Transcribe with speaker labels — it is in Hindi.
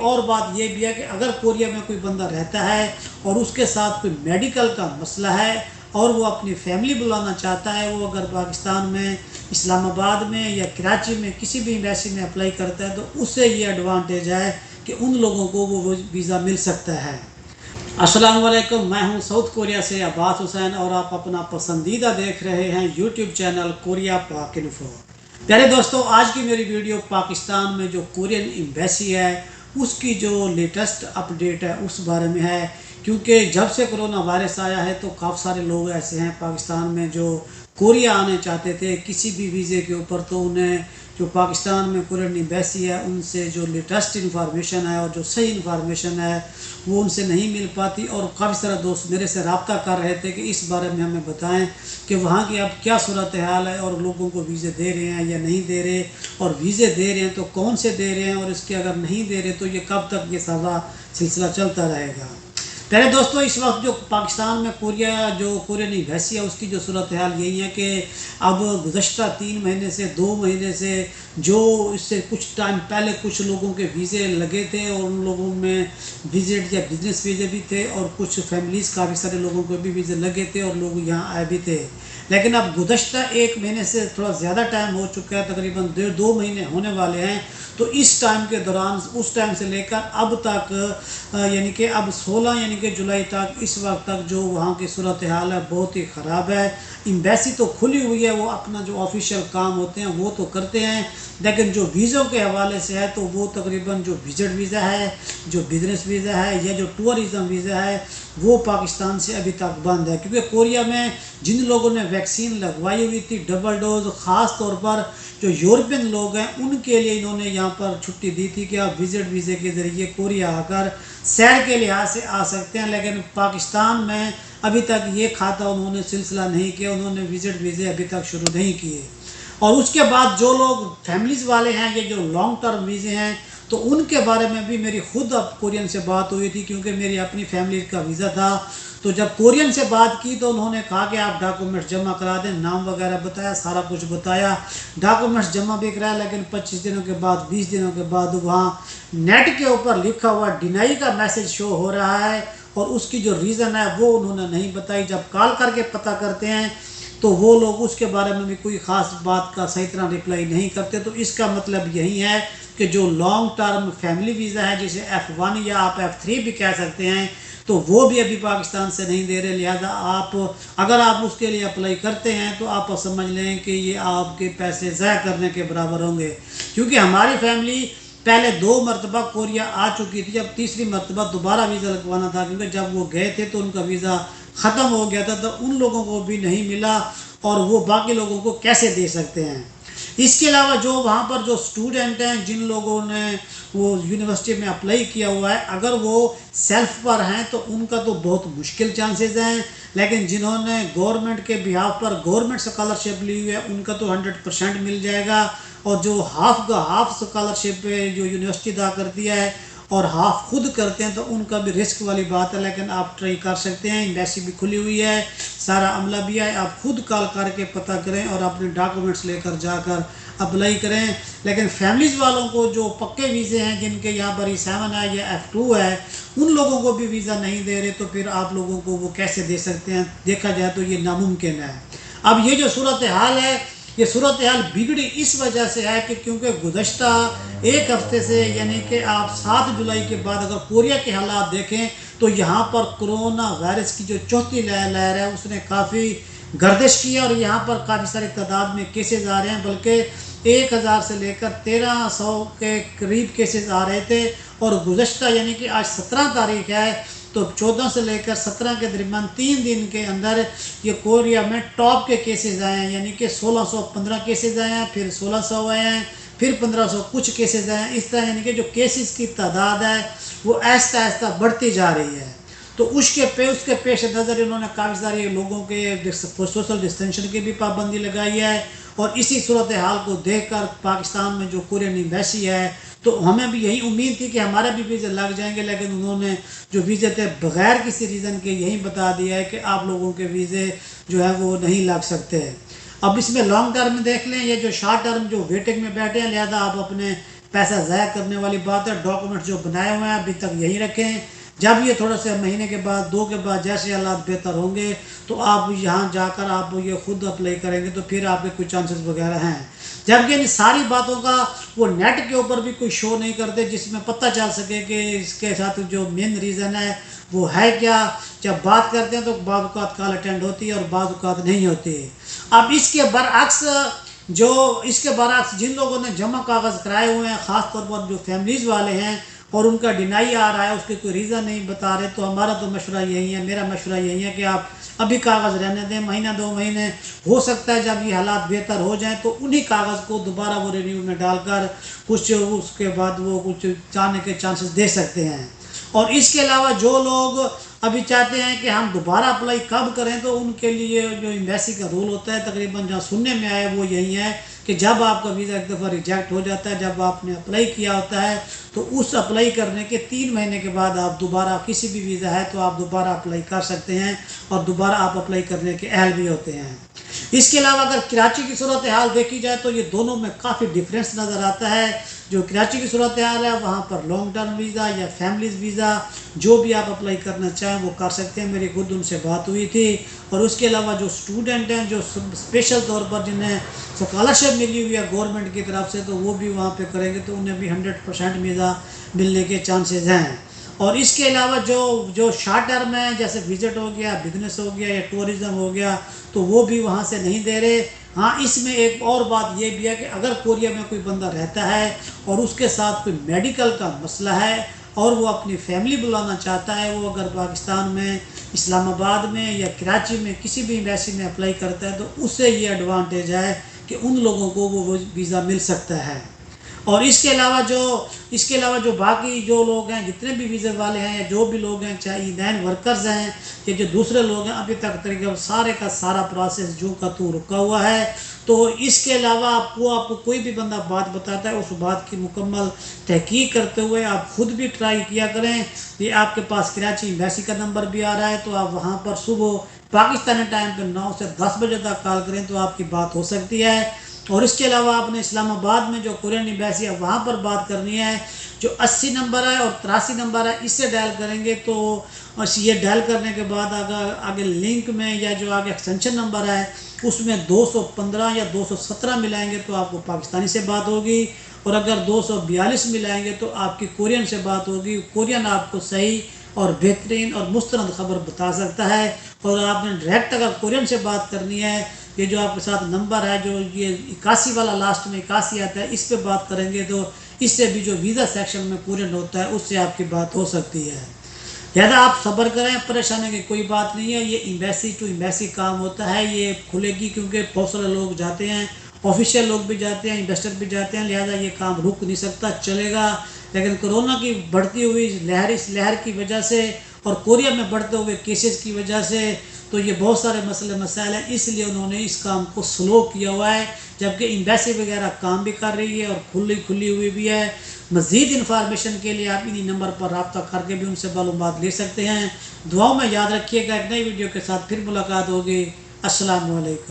Speaker 1: और बात ये भी है कि अगर कोरिया में कोई बंदा रहता है और उसके साथ कोई मेडिकल का मसला है और वो अपनी फैमिली बुलाना चाहता है, वो अगर पाकिस्तान में इस्लामाबाद में या कराची में किसी भी एम्बेसी में अप्लाई करता है तो उससे ये एडवांटेज है कि उन लोगों को वो वीज़ा मिल सकता है। अस्सलाम वालेकुम, मैं हूं साउथ कोरिया से अब्बास हुसैन और आप अपना पसंदीदा देख रहे हैं यूट्यूब चैनल कोरिया पाक इन्फो। प्यारे दोस्तों, आज की मेरी वीडियो पाकिस्तान में जो कोरियन एम्बेसी है उसकी जो लेटेस्ट अपडेट है उस बारे में है, क्योंकि जब से कोरोना वायरस आया है तो काफ़ी सारे लोग ऐसे हैं पाकिस्तान में जो कोरिया आने चाहते थे किसी भी वीज़े के ऊपर, तो उन्हें जो पाकिस्तान में कोरियन एम्बेसी है उनसे जो लेटेस्ट इन्फॉर्मेशन है और जो सही इन्फॉर्मेशन है वो उनसे नहीं मिल पाती। और काफ़ी सारे दोस्त मेरे से रब्ता कर रहे थे कि इस बारे में हमें बताएं कि वहाँ की अब क्या सूरत हाल है और लोगों को वीज़े दे रहे हैं या नहीं दे रहे, और वीज़े दे रहे हैं तो कौन से दे रहे हैं, और इसके अगर नहीं दे रहे तो ये कब तक ये सारा सिलसिला चलता रहेगा। पहले दोस्तों, इस वक्त जो पाकिस्तान में कोरियन एम्बेसी है उसकी जो सूरत हाल यही है कि अब गुज़श्ता 3 महीने से 2 महीने से जो इससे कुछ टाइम पहले कुछ लोगों के वीज़े लगे थे और उन लोगों में विजिट या बिजनेस वीज़े भी थे और कुछ फैमिलीज़ काफ़ी सारे लोगों को भी वीज़े लगे थे और लोग यहाँ आए भी थे। लेकिन अब गुज़श्ता 1 महीने से थोड़ा ज़्यादा टाइम हो चुका है, तकरीबन 1.5-2 महीने होने वाले हैं। तो इस टाइम के दौरान उस टाइम से लेकर अब तक यानी कि अब 16 यानी कि जुलाई तक इस वक्त तक जो वहाँ की सूरत हाल है बहुत ही ख़राब है। एम्बेसी तो खुली हुई है, वो अपना जो ऑफिशियल काम होते हैं वो तो करते हैं, लेकिन जो वीज़ों के हवाले से है तो वो तकरीबन जो विजिट वीज़ा है, जो बिजनेस वीज़ा है या जो टूरिज़म वीज़ा है वो पाकिस्तान से अभी तक बंद है। क्योंकि कोरिया में जिन लोगों ने वैक्सीन लगवाई हुई थी डबल डोज, ख़ास तौर पर जो यूरोपियन लोग हैं उनके लिए इन्होंने यहाँ पर छुट्टी दी थी कि आप विजिट वीज़े के ज़रिए कोरिया आकर सैर के लिहाज से आ सकते हैं। लेकिन पाकिस्तान में अभी तक ये खाता उन्होंने सिलसिला नहीं किया, उन्होंने विजिट वीज़े अभी तक शुरू नहीं किए। और उसके बाद जो लोग फैमिलीज़ वाले हैं, ये जो लॉन्ग टर्म वीज़े हैं, तो उनके बारे में भी मेरी खुद अब कोरियन से बात हुई थी, क्योंकि मेरी अपनी फैमिली का वीज़ा था। तो जब कोरियन से बात की तो उन्होंने कहा कि आप डॉक्यूमेंट्स जमा करा दें, नाम वगैरह बताया, सारा कुछ बताया, डॉक्यूमेंट्स जमा भी कराया। लेकिन 25 दिनों के बाद 20 दिनों के बाद वहाँ नेट के ऊपर लिखा हुआ डिनाई का मैसेज शो हो रहा है और उसकी जो रीज़न है वो उन्होंने नहीं बताई। जब कॉल करके पता करते हैं तो वो लोग उसके बारे में भी कोई ख़ास बात का सही तरह रिप्लाई नहीं करते। तो इसका मतलब यही है कि जो लॉन्ग टर्म फैमिली वीज़ा है, जिसे F1 या आप F3 भी कह सकते हैं, तो वो भी अभी पाकिस्तान से नहीं दे रहे। लिहाजा आप अगर आप उसके लिए अप्लाई करते हैं तो आप समझ लें कि ये आपके पैसे ज़ाया करने के बराबर होंगे। क्योंकि हमारी फैमिली पहले 2 मरतबा कोरिया आ चुकी थी, अब तीसरी मरतबा दोबारा वीज़ा लगवाना था, क्योंकि जब वो गए थे तो उनका वीज़ा ख़त्म हो गया था, तो उन लोगों को भी नहीं मिला और वो बाकी लोगों को कैसे दे सकते हैं। इसके अलावा जो वहाँ पर जो स्टूडेंट हैं, जिन लोगों ने वो यूनिवर्सिटी में अप्लाई किया हुआ है, अगर वो सेल्फ पर हैं तो उनका तो बहुत मुश्किल चांसेस हैं। लेकिन जिन्होंने गवर्नमेंट के बिहाफ पर गवर्नमेंट स्कॉलरशिप ली हुई है उनका तो 100% मिल जाएगा। और जो हाफ स्कॉलरशिप जो यूनिवर्सिटी अदा करती है और हाफ खुद करते हैं तो उनका भी रिस्क वाली बात है। लेकिन आप ट्राई कर सकते हैं, एम्बेसी भी खुली हुई है, सारा अमला भी है, आप खुद कॉल करके पता करें और अपने डॉक्यूमेंट्स लेकर जाकर अप्लाई करें। लेकिन फैमिलीज़ वालों को जो पक्के वीज़े हैं, जिनके यहाँ पर E7 है या F2 है, उन लोगों को भी वीज़ा नहीं दे रहे, तो फिर आप लोगों को वो कैसे दे सकते हैं। देखा जाए तो ये नामुमकिन है। अब ये जो सूरत हाल है, ये सूरत हाल बिगड़ी इस वजह से है कि क्योंकि गुज़श्ता 1 हफ्ते से यानी कि आप 7 जुलाई के बाद अगर कोरिया के हालात देखें तो यहाँ पर कोरोना वायरस की जो चौथी लहर है उसने काफ़ी गर्दिश की है और यहाँ पर काफ़ी सारी तादाद में केसेस आ रहे हैं। बल्कि 1000 से लेकर 1300 के करीब केसेस आ रहे थे। और गुज़श्ता यानी कि आज 17 तारीख है, तो 14 से लेकर 17 के दरमियान 3 दिन के अंदर ये कोरिया में टॉप के केसेस आए हैं। यानी कि 1615 केसेस आए हैं, फिर 1600 आए हैं, फिर 1500 कुछ केसेस आए हैं। इस तरह यानी कि जो केसेस की तादाद है वो आहिस्ता आहिस्ता बढ़ती जा रही है। तो उसके पेश नज़र इन्होंने काफ़ी सारे लोगों के सोशल डिस्टेंशन की भी पाबंदी लगाई है। और इसी सूरत हाल को देखकर पाकिस्तान में जो कोरियन एम्बेसी है, तो हमें भी यही उम्मीद थी कि हमारे भी वीज़े लग जाएंगे, लेकिन उन्होंने जो वीज़े थे बग़ैर किसी रीज़न के यही बता दिया है कि आप लोगों के वीज़े जो है वो नहीं लग सकते। अब इसमें लॉन्ग टर्म देख लें, ये जो शॉर्ट टर्म जो वेटिंग में बैठे हैं, लिहाजा आप अपने पैसा ज़ाया करने वाली बात है। डॉक्यूमेंट जो बनाए हुए हैं अभी तक यहीं रखें। जब ये थोड़ा से महीने के बाद, 2 के बाद जैसे हालात बेहतर होंगे तो आप यहाँ जाकर आप ये खुद अप्लाई करेंगे तो फिर आपके कुछ चांसेस वगैरह हैं। जबकि इन सारी बातों का वो नेट के ऊपर भी कोई शो नहीं करते जिसमें पता चल सके कि इसके साथ जो मेन रीज़न है वो है क्या। जब बात करते हैं तो बाद औक़ात कॉल अटेंड होती है और बाद औक़ात नहीं होती है। अब इसके बरअक्स जिन लोगों ने जमा कागज़ कराए हुए हैं, ख़ास तौर पर जो फैमिलीज़ वाले हैं और उनका डिनाई आ रहा है, उसके कोई रीज़न नहीं बता रहे, तो हमारा तो मशवरा यही है, मेरा मशवरा यही है कि आप अभी कागज़ रहने दें। महीना 2 महीने हो सकता है, जब ये हालात बेहतर हो जाएं तो उन्हीं कागज़ को दोबारा वो रिन्यू में डालकर कुछ उसके बाद वो कुछ जाने के चांसेस दे सकते हैं। और इसके अलावा जो लोग अभी चाहते हैं कि हम दोबारा अप्लाई कब करें, तो उनके लिए जो एम्बेसी का रूल होता है, तकरीबन जहाँ सुनने में आया वो यही है कि जब आपका वीज़ा एक दफ़ा रिजेक्ट हो जाता है, जब आपने अप्लाई किया होता है, तो उस अप्लाई करने के 3 महीने के बाद आप दोबारा किसी भी वीज़ा है तो आप दोबारा अप्लाई कर सकते हैं और दोबारा आप अप्लाई करने के अहल भी होते हैं। इसके अलावा अगर कराची की सूरत हाल देखी जाए तो ये दोनों में काफ़ी डिफरेंस नज़र आता है। जो कराची की सूरत हाल है वहाँ पर लॉन्ग टर्म वीज़ा या फैमिलीज़ वीज़ा जो भी आप अप्लाई करना चाहें वो कर सकते हैं। मेरी खुद उनसे बात हुई थी। और उसके अलावा जो स्टूडेंट हैं, जो स्पेशल तौर पर जिन्हें स्कॉलरशिप मिली हुई है गवर्नमेंट की तरफ से, तो वो भी वहाँ पे करेंगे तो उन्हें भी 100% वीज़ा मिलने के चांसेस हैं। और इसके अलावा जो शॉर्ट टर्म है, जैसे विजिट हो गया, बिजनेस हो गया या टूरिज़्म हो गया, तो वो भी वहाँ से नहीं दे रहे। हाँ, इसमें एक और बात ये भी है कि अगर कोरिया में कोई बंदा रहता है और उसके साथ कोई मेडिकल का मसला है और वो अपनी फैमिली बुलाना चाहता है, वो अगर पाकिस्तान में इस्लामाबाद में या कराची में किसी भी एम्बेसी में अप्लाई करता है तो उससे ये एडवांटेज है कि उन लोगों को वो वीज़ा मिल सकता है। और इसके अलावा जो बाकी जो लोग हैं, जितने भी वीज़े वाले हैं या जो भी लोग हैं, चाहे ईंधन वर्कर्स हैं या जो दूसरे लोग हैं, अभी तक तरीका सारे का सारा प्रोसेस जो का तू रुका हुआ है। तो इसके अलावा आपको कोई भी बंदा बात बताता है, उस बात की मुकम्मल तहकीक करते हुए आप खुद भी ट्राई किया करें। ये आपके पास कराची एम्बेसी का नंबर भी आ रहा है, तो आप वहाँ पर सुबह पाकिस्तानी टाइम पर 9 से 10 बजे तक कॉल करें तो आपकी बात हो सकती है। और इसके अलावा आपने इस्लामाबाद में जो कोरियन एम्बेसी है वहाँ पर बात करनी है, जो 80 नंबर है और 83 नंबर है, इससे डायल करेंगे तो ये डायल करने के बाद आगे लिंक में या जो आगे एक्सटेंशन नंबर है उसमें 215 या 217 मिलाएंगे तो आपको पाकिस्तानी से बात होगी। और अगर 242 मिलाएंगे तो आपकी कोरियन से बात होगी। कोरियन आपको सही और बेहतरीन और मुस्तनद खबर बता सकता है। और आपने डायरेक्ट अगर कोरियन से बात करनी है, ये जो आपके साथ नंबर है, जो ये 81 वाला लास्ट में 81 आता है, इस पे बात करेंगे तो इससे भी जो वीज़ा सेक्शन में कोरियन होता है उससे आपकी बात हो सकती है। ज़्यादा आप सब्र करें, परेशानी की कोई बात नहीं है। ये एम्बेसी टू एम्बेसी काम होता है, ये खुलेगी क्योंकि बहुत सारे लोग जाते हैं, ऑफिशियल लोग भी जाते हैं, इन्वेस्टर भी जाते हैं, लिहाजा ये काम रुक नहीं सकता, चलेगा। लेकिन कोरोना की बढ़ती हुई लहर, इस लहर की वजह से और कोरिया में बढ़ते हुए केसेस की वजह से तो ये बहुत सारे मसले मसाइल हैं, इसलिए उन्होंने इस काम को स्लो किया हुआ है। जबकि एम्बेसी वगैरह काम भी कर रही है और खुली हुई भी है। मज़ीद इन्फॉर्मेशन के लिए आप इन्हीं नंबर पर रब्ता करके भी उनसे मालूमात ले सकते हैं। दुआओं में याद रखिएगा। एक नई वीडियो के साथ फिर मुलाकात होगी। अस्सलाम वालेकुम।